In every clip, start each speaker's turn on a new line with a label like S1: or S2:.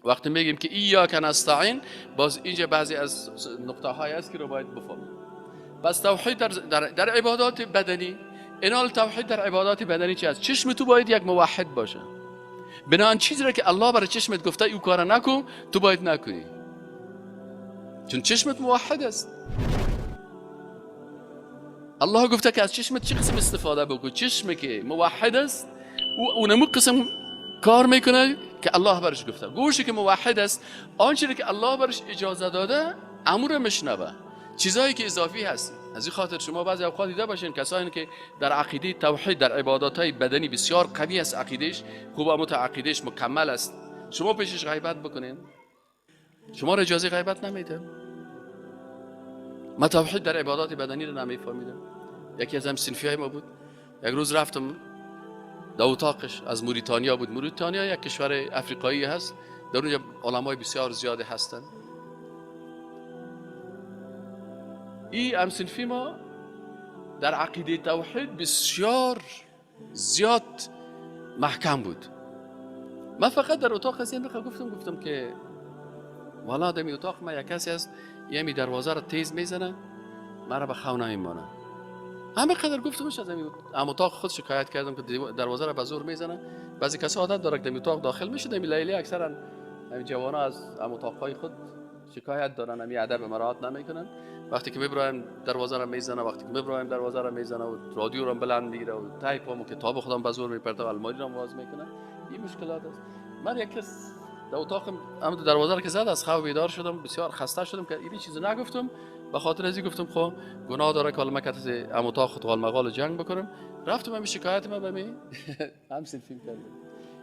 S1: وقتی میگیم که ایاک نستعین، باز اینجا بعضی از نقطه های است که رو باید بفهمیم. بس توحید در عبادات بدنی، اینال توحید در عبادات بدنی چی است؟ چشم تو باید یک موحد باشه. بنان چیزی را که الله برای چشمت گفته او کار نکن، تو باید نکنی، چون چشمت موحد است. الله گفته که از چشمت چه قسم استفاده بکن. چشم که موحد است و اونمو قسم کار میکنه که الله برش گفته. گوشی که موحد است، آنچه که الله برش اجازه داده امور مشنوه، چیزایی که اضافی هست. از این خاطر شما بعضی اوقات دیده باشین کسانی که در عقیده توحید در عباداتهای بدنی بسیار قوی است، عقیدهش خوب، متعقیدش مکمل است، شما پیشش غیبت بکنین، شما را اجازه غیبت نمیده. ما توحید در عبادات بدنی رو نمیفهمیدم. یکی از هم صنفیای ما بود، یک روز رفتم در اتاقش، از موریتانیا بود. موریتانیا یک کشور افریقایی هست، در اونجا علمای بسیار زیاده هستند. این همصنفی ما در عقیده توحید بسیار زیاد محکم بود. من فقط در اتاق از این گفتم که والا در اتاق ما یک کسی هست یمی دروازه را تیز میزنه، مرا به خونه میمانه. همه قدر گفتمش از این اتاق خود شکایت کردم که دروازه را به زور میزنه. بعضی کسا عادت داره که در اتاق داخل میشه، در لیلی اکثرا جوانا از اتاقهای خود شکایت دارن، همی ادب مراعات نمیکنن. وقتی که میبرایم دروازه را میزنه، وقتی که میبرایم دروازه را میزنه و رادیو را بلند میگیره و تایپ و کتاب خودم به زور میپرته و الماری را باز میکنه، این مشکلات است. من یک کس در اتاقم عمد دروازه را که زد از خواب بیدار شدم، بسیار خسته شدم که این چیزو نگفتم. به خاطر ازی گفتم خب گناه داره که حالا من کسی ام اتاق خود مقال جنگ بکنم. رفتم همین شکایت ما به می همسن فیلم کردم.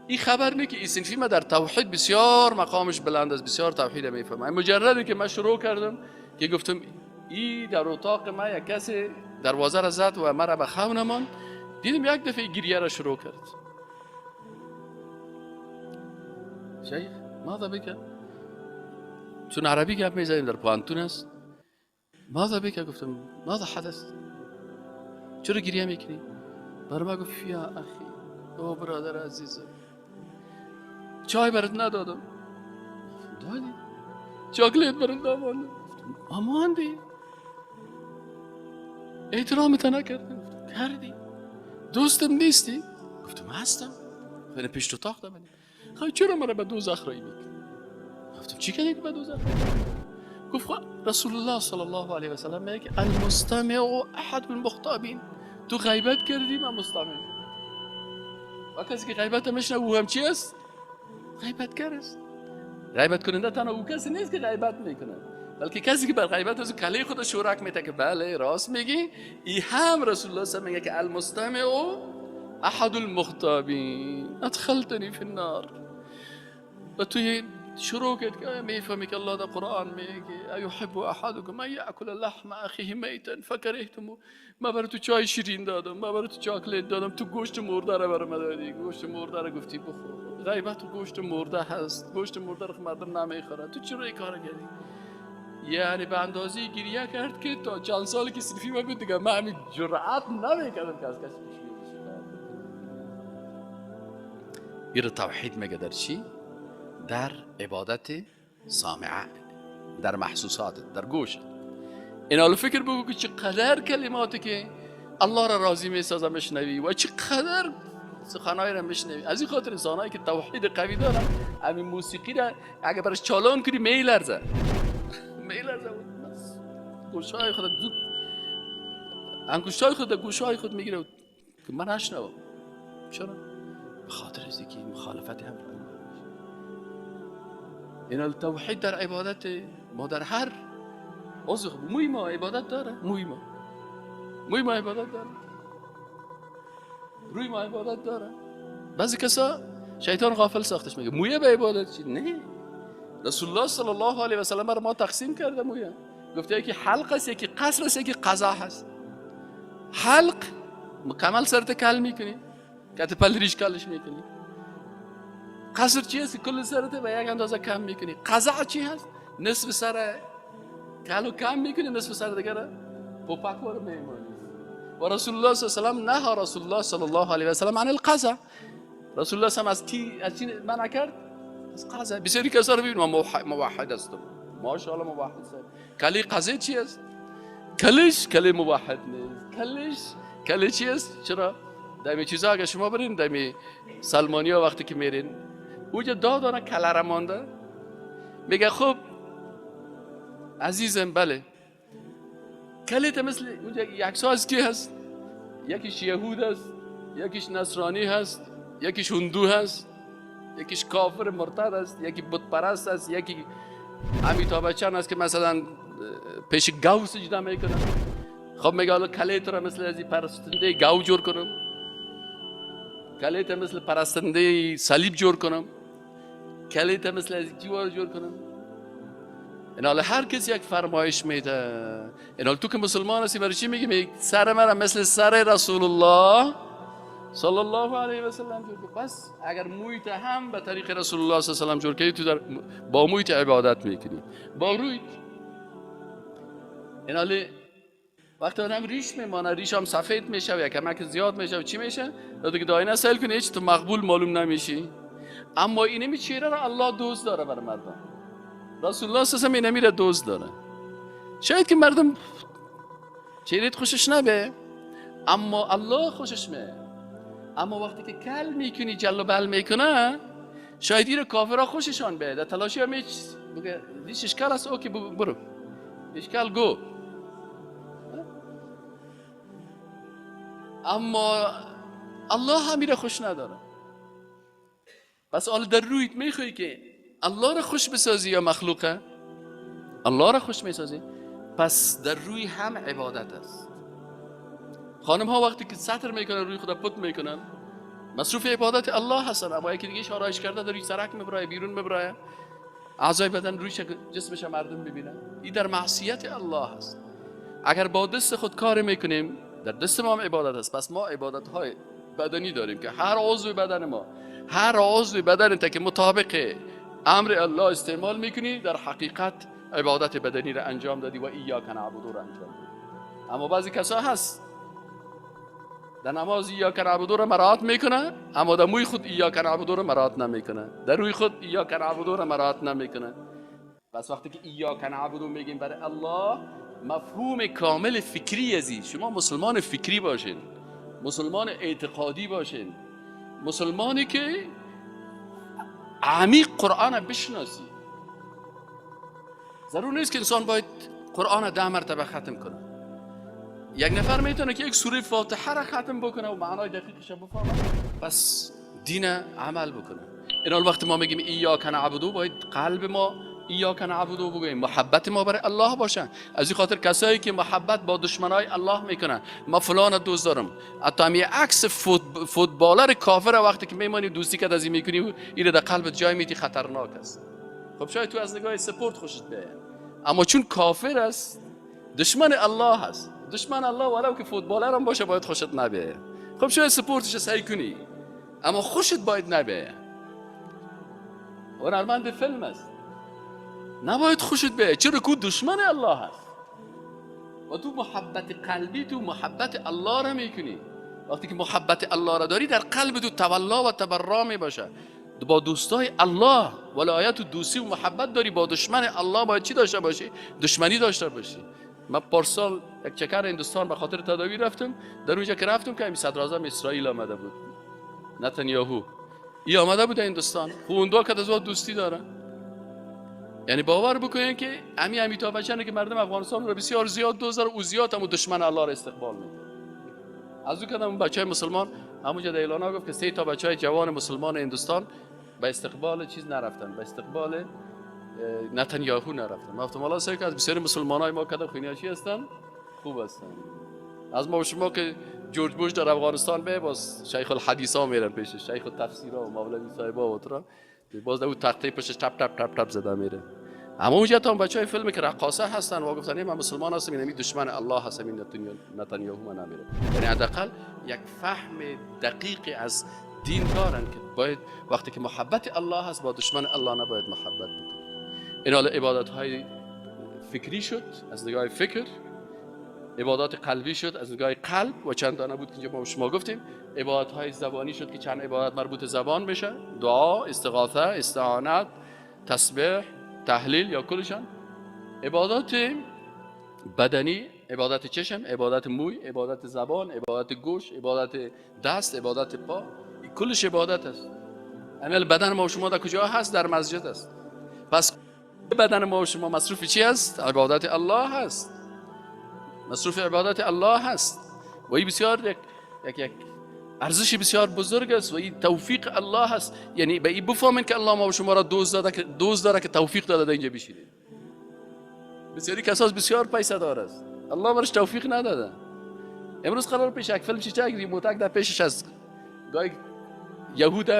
S1: این خبر نه که این صنفی ما در توحید بسیار مقامش بلند است، بسیار توحید میفهمه. مجردی که من شروع کردم که گفتم این در اتاق ما یک کسی دروازه را زد و مرا به خونه ماند، دیدم یک دفعه گریه را شروع کرد. شیخ ماذا بك؟ چون عربی گپ میزنیم در پانتون است. ماذا بك؟ گفتم ماذا حدث؟ چرا گریه میکنی؟ برای ما گفت یا اخی، او برادر عزیزم، چای برات ندادم. دادی؟ چاکلیت برات دادم. آماندی؟ احترامت نکردم. کردی؟ دوستم نیستی؟ گفتم هستم. خیلی پیش تو تاختم. خیلی چرا مرا به دوزخ رایی میکنی؟ گفتم چی کردی که به دوزخ؟ گفت رسول الله صلی الله علیه و سلم میگه المستمع احد المخطابین. تو غیبت کردی، من مستمع. و کسی که غیبت میشنوه او هم چی است؟ غیبتگر است. غیبت کننده تنها او کسی نیست که غیبت میکنه، بلکه کسی که بر غیبت از کله خود شورک میته که بله راست میگی. این هم رسول الله صلی الله علیه و میگه که المستمع احد المخطابین ادخلتنی فی النار. و توی شروع کرد که میفهمی که الله در قرآن میگه ایحب احدکم ان یاکل لحم اخیه میتا فکرهتموه. من برای تو چای شیرین دادم، من برای تو چاکلیت دادم، تو گوشت مرده را برام دادی، گوشت مرده را گفتی بخور. غیبت و گوشت مرده هست، گوشت مرده را مردم نمیخورن، تو چرا این کارو کردی؟ یعنی به اندازه گریه کرد که تا چند سالی که صرفی ما بود دیگه من همین جرأت نمیکردم که از کسی پیش بیام. این توحید میگه در چی؟ در عبادت سامعه، در محسوسات، در گوش. این حالا فکر بگو که چقدر کلماتی که الله را راضی میسازه میشنوی و چقدر سخنهای را میشنوی. از این خاطر انسانایی که توحید قوی دارن همین موسیقی را اگه برش چالان کنی میلرزه میلرزه. گوشهای خود زود انگشتای خود در گوشهای خود میگیره که من نشنوم. چرا؟ به خاطر از اینکه مخالفت هم این التوحید در عبادت ما در هر عضو موی ما عبادت داره. موی ما عبادت داره، روی ما عبادت داره. بعضی کسا شیطان غافل ساختش میگه مویه به عبادت چی؟ نه، رسول الله صلی الله علیه و سلم را ما تقسیم کرده مویه. گفته یکی حلق است، یکی قصر است، یکی قضا هست. حلق مکمل سرت کل میکنی، کت پل ریش کلش میکنی. قصر چی هست؟ کل سرت به یک اندازه کم میکنی. قضا چی هست؟ نصف سر کلو کم میکنی، نصف سر دیگه پوپک وارو میمانی. و رسول الله صلی الله علیه و سلم نهى رسول الله صلی الله علیه و سلم عن القضا. رسول الله صلی الله علیه و سلم از چی منع کرد؟ از قضا بسیاری کسا رو ببین من موحد هستم، ماشاءالله موحد هستم. کلی قضیه چی است؟ کلی موحد نیست. کلی چی است؟ چرا؟ دمی چیزا اگه شما برین دمی سلمانیا وقتی که میرین اونجا دادانا کله را مانده، میگه خب عزیزم بله کلیت مثل اونجا یک ساز کی هست؟ یکیش یهود هست، یکیش نصرانی هست، یکیش هندو هست، یکیش کافر مرتد است، یکی بت پرست است، یکی امیتاب بچن است که مثلا پیش گاو سجده میکنه. خب میگه حالا کلیت را مثل از پرستنده گاو جور کنم، کلیت مثل پرستنده صلیب جور کنم، کلیت مثل از جوار جور کنم. این حالا هر کسی یک فرمایش میده. این حالا تو که مسلمان هستی برای چی میگی سر مرا مثل سر رسول الله صلی الله علیه و سلم جور کن؟ پس اگر محیط هم به طریق رسول الله صلی الله علیه و سلم جور کنی تو با محیط عبادت میکنی. با رویت این حالا وقتی آدم ریش میمانه، ریش هم سفید میشه و کمک زیاد میشه و چی میشه؟ وقتی که داینه سیل کنی هیچ تو مقبول معلوم نمیشی. اما اینمی چهره را الله دوست داره برای مردم. رسول الله صلی الله علیه و سلم دوست داره. شاید که مردم چهرهت خوشش نبه اما الله خوشش میه. اما وقتی که کل میکنی جل و بل میکنه شاید این کافرها خوششان بیاد. تلاشی هم بگه دیش اشکال است اوکی برو اشکال گو. اما الله همیره خوش نداره. پس حالا در رویت میخوایی که الله را خوش بسازی یا مخلوقه؟ الله را خوش میسازی؟ پس در روی هم عبادت است. خانم ها وقتی که سطر میکنن روی خدا پت میکنن مصروف عبادت الله هستن. اما یکی دیگه آرایش کرده در روی سرک میبرایه، بیرون میبرایه، اعضای بدن روی جسمش مردم ببینن، این در معصیت الله هست. اگر با دست خود کار میکنیم در دست ما هم عبادت است. پس ما عبادت های بدنی داریم که هر عضو بدن ما، هر عضو بدن که مطابق امر الله استعمال میکنی در حقیقت عبادت بدنی را انجام دادی و ایاک نعبد را انجام دادی. اما بعضی کسا هست در نماز ایاک نعبد را مراعات میکنه اما در موی خود ایاک نعبد را مراعات نمیکنه، در روی خود ایاک نعبد را مراعات نمیکنه. پس وقتی که ایاک نعبد میگیم برای الله مفهوم کامل فکری ازی. شما مسلمان فکری باشین، مسلمان اعتقادی باشین، مسلمانی که عمیق قرآن بشناسی. ضرور نیست که انسان باید قرآن 10 مرتبه ختم کنه. یک نفر میتونه که یک سوره فاتحه را ختم بکنه و معنای دقیقش بفهمه پس دین عمل بکنه. این وقت ما میگیم ایاک نعبد باید قلب ما ایاک نعبد بگویم، محبت ما برای الله باشه. از این خاطر کسایی که محبت با دشمنای الله میکنن ما فلان دوست دارم، حتی هم یه عکس فوتبالر کافر وقتی که میمانی دوستی که از این میکنی اینو در قلبت جای میدی خطرناک است. خب شاید تو از نگاه سپورت خوشت بیاد اما چون کافر است دشمن الله هست. دشمن الله ولو که فوتبالر هم باشه باید خوشت نبیه. خب شاید سپورتش سعی کنی اما خوشت باید نبیه. هنرمند فیلم است نباید خوشت بیه. چرا که دشمن الله هست و تو محبت قلبی تو محبت الله را میکنی. وقتی که محبت الله را داری در قلب تو تولا و تبرا می باشه. با دوستای الله ولایت و دوستی و محبت داری. با دشمن الله باید چی داشته باشی؟ دشمنی داشته باشی. من پارسال یک چکر هندوستان به خاطر تداوی رفتم. در اونجا که رفتم که صدر اعظم اسرائیل آمده بود، نتانیاهو ای آمده بود هندوستان. خوندوا که از دوستی داره. یعنی باور بکنین که امیتاب بچنه که مردم افغانستان رو بسیار زیاد دوست داره، او زیاد هم دشمن الله را استقبال میکنه. از اون کدام بچهای مسلمان همونجا در اعلان گفت که 3 تا بچهای جوان مسلمان هندوستان به استقبال چیز نرفتن، به استقبال نتانیاهو نرفتن. ما گفتم الله سعی که از بسیار مسلمانای ما کدام خونیاشی هستن خوب هستن. از ما و شما که جورج بوش در افغانستان به باز شیخ الحدیثا میرن پیشش، شیخ التفسیرا و مولوی صاحبا و ترا باز اون تخته پشتش تپ تپ تپ تپ زده میره. اما اونجا تا بچهای فیلم که رقاصه هستن و گفتن من مسلمان هستم این دشمن الله هستم این نتانیاهو من نمیره. یعنی حداقل یک فهم دقیق از دین دارن که باید وقتی که محبت الله هست با دشمن الله نباید محبت بکنه. این حالا عبادت های فکری شد از نگاه فکر. عبادات قلبی شد از نگاه قلب و چند تا بود که اینجا ما شما گفتیم. عبادات های زبانی شد که چند عبادت مربوط زبان بشه، دعا، استغاثه، استعانت، تسبیح، تحلیل یا کلشان. عبادات بدنی، عبادت چشم، عبادت موی، عبادت زبان، عبادت گوش، عبادت دست، عبادت پا، کلش عبادت است. عمل بدن ما و شما در کجا هست؟ در مسجد است. پس بدن ما و شما مصروف چی است؟ عبادت الله هست، مصروف عبادت الله هست و این بسیار یک ارزش بسیار بزرگ است و این توفیق الله هست. یعنی به این بفهمین که الله ما و شما را دوست داره که توفیق داده اینجا بشینید. بسیاری کساس بسیار پیسه دار است، الله برش توفیق نداده. امروز قرار پیش یک فیلم چیچه ریموتک در پیشش است، گاهی یهود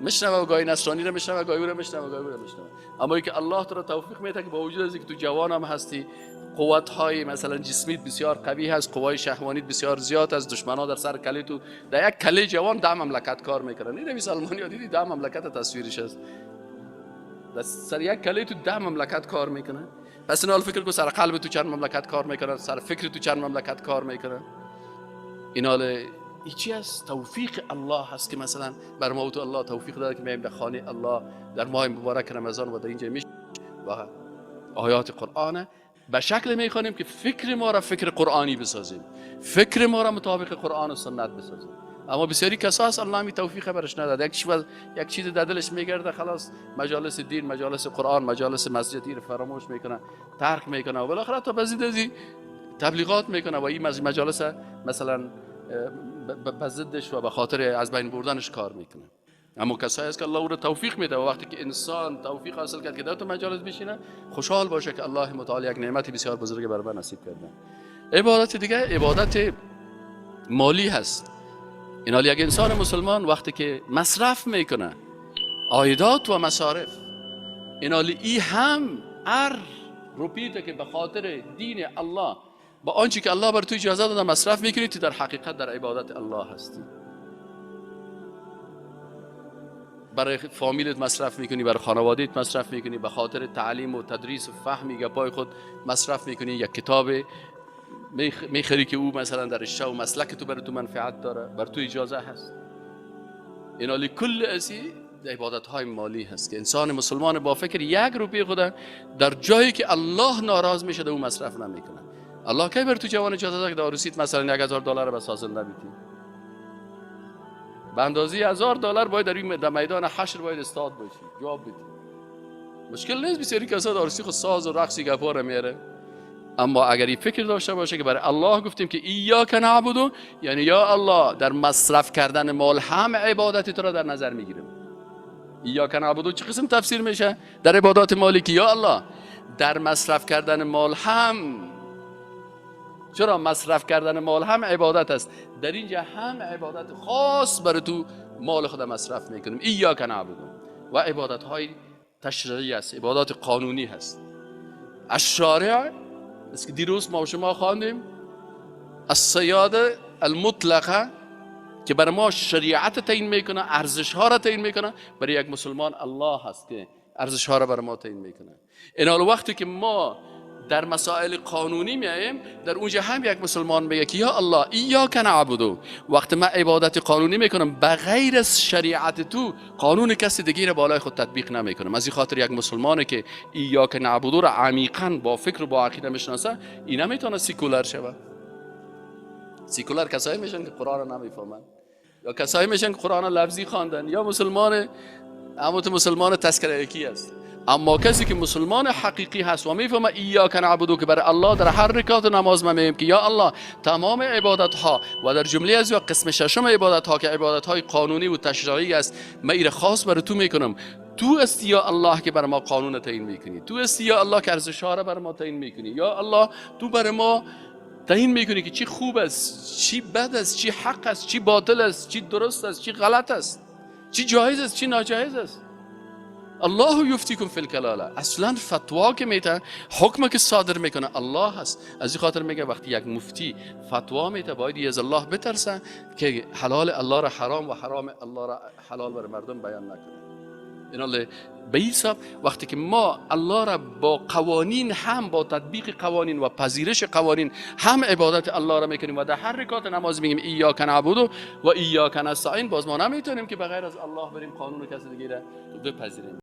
S1: میشنوه و گاهی نصرانی را میشنوه، گاهی او را میشنوه، گاهی او را میشنوه. اما اینکه الله تو را توفیق میده که با وجود از اینکه تو جوان هم هستی، قوت‌های مثلا جسمیت بسیار قوی هست، قوای شهوانیت بسیار زیاد است، دشمنا در سر کله تو در یک کله جوان 10 مملکت کار میکنن. این روی آلمانی دیدی 10 مملکت تصویرش است، در سر یک کله تو 10 مملکت کار میکنه. پس این حال فکر کو سر قلب تو چند مملکت کار میکنه، سر فکر تو چند مملکت کار میکنه. این حال چی است؟ توفیق الله هست که مثلا بر ما تو الله توفیق داده که میایم در خانه الله در ماه مبارک رمضان و در اینجا میشه و آیات قرآن به شکل میخوانیم که فکر ما را فکر قرآنی بسازیم، فکر ما را مطابق قرآن و سنت بسازیم. اما بسیاری کسا هست الله می توفیق برش نداده، یک چیز در دلش میگرده، خلاص مجالس دین، مجالس قرآن، مجالس مسجدی رو فراموش میکنه، ترک میکنه و بالاخره تا بزیدی تبلیغات میکنه و این مجالس مثلا به ضدش و به خاطر از بین بردنش کار میکنه. اما کسایی است که الله او را توفیق میده و وقتی که انسان توفیق حاصل کرد که در تو مجالس بشینه، خوشحال باشه که الله متعال یک نعمت بسیار بزرگ بر من نصیب کرده. عبادت دیگه عبادت مالی هست. این حال یک انسان مسلمان وقتی که مصرف میکنه عایدات و مصارف، این حال ای هم روپیده که به خاطر دین الله با آنچه که الله بر تو اجازه داده مصرف میکنی، تو در حقیقت در عبادت الله هستی. برای فامیلت مصرف میکنی، برای خانوادهت مصرف میکنی، به خاطر تعلیم و تدریس و فهم گپای خود مصرف میکنی. یک کتاب میخری که او مثلا در رشته و مسلک تو برای تو منفعت داره، بر تو اجازه هست. این حالی کل ازی عبادت های مالی هست که انسان مسلمان با فکر 1 روپیه خود در جایی که الله ناراض میشه در او مصرف نمیکنه. الله کی بر تو جوان اجازه داده که در روسیت مثلا $1000 به سازنده بیتی؟ به اندازه $1000 باید در میدان حشر باید استاد باشی، جواب بدی. مشکل نیست، بسیاری کسا در روسی خود ساز و رقصی گپا رو میاره. اما اگر این فکر داشته باشه که برای الله گفتیم که ایاک نعبد، یعنی یا الله در مصرف کردن مال هم عبادت تو را در نظر میگیریم. ایاک نعبد چه قسم تفسیر میشه در عبادات مالی که یا الله در مصرف کردن مال هم، چرا مصرف کردن مال هم عبادت است، در اینجا هم عبادت خاص برای تو مال خود مصرف میکنیم. ایاک نعبد و عبادت های تشریعی است، عبادات قانونی هست. الشارع است که دیروز ما و شما خواندیم، السیاده المطلقه که برای ما شریعت تعیین میکنه، ارزش ها را تعیین میکنه. برای یک مسلمان الله هست که ارزش ها را برای ما تعیین میکنه. این حال وقتی که ما در مسائل قانونی میایم، در اونجا هم یک مسلمان میگه که یا الله ایاک نعبد، وقتی من عبادت قانونی میکنم بغیر از شریعت تو، قانون کسی دیگه را بالای خود تطبیق نمیکنم. از این خاطر یک مسلمانی که ایاک نعبد را عمیقا با فکر و با عقیده میشناسه، این نمیتونه سیکولر شود. سیکولر کسایی میشن که قرآن را نمیفهمن، یا کسایی میشن که قرآن لفظی خواندن، یا مسلمان تذکره یکی است. اما کسی که مسلمان حقیقی هست و میفهمه ایاک نعبد که برای الله در هر رکعت نماز ما میگیم که یا الله تمام عبادت ها و در جمله از یا قسم ششم عبادت ها که عبادت های قانونی و تشریعی است، من این خاص برای تو میکنم. تو استی یا الله که برای ما قانون تعیین میکنی، تو استی یا الله که ارزش ها را برای ما تعیین میکنی، یا الله تو برای ما تعیین میکنی که چی خوب است، چی بد است، چی حق است، چی باطل است، چی درست است، چی غلط است، چی جایز است، چی ناجایز است. الله یفتیکم فی الکلاله، اصلا فتوا که میده، حکم که صادر میکنه الله هست. از این خاطر میگه وقتی یک مفتی فتوا میده باید از الله بترسه که حلال الله را حرام و حرام الله را حلال بر مردم بیان نکنه. ایناله به این حساب وقتی که ما الله را با قوانین هم با تطبیق قوانین و پذیرش قوانین هم عبادت الله را میکنیم و در هر رکعت نماز میگیم ایاک نعبد و ایاک نستعین، باز ما نمیتونیم که بغیر از الله بریم قانون کسی دیگه را بپذیریم.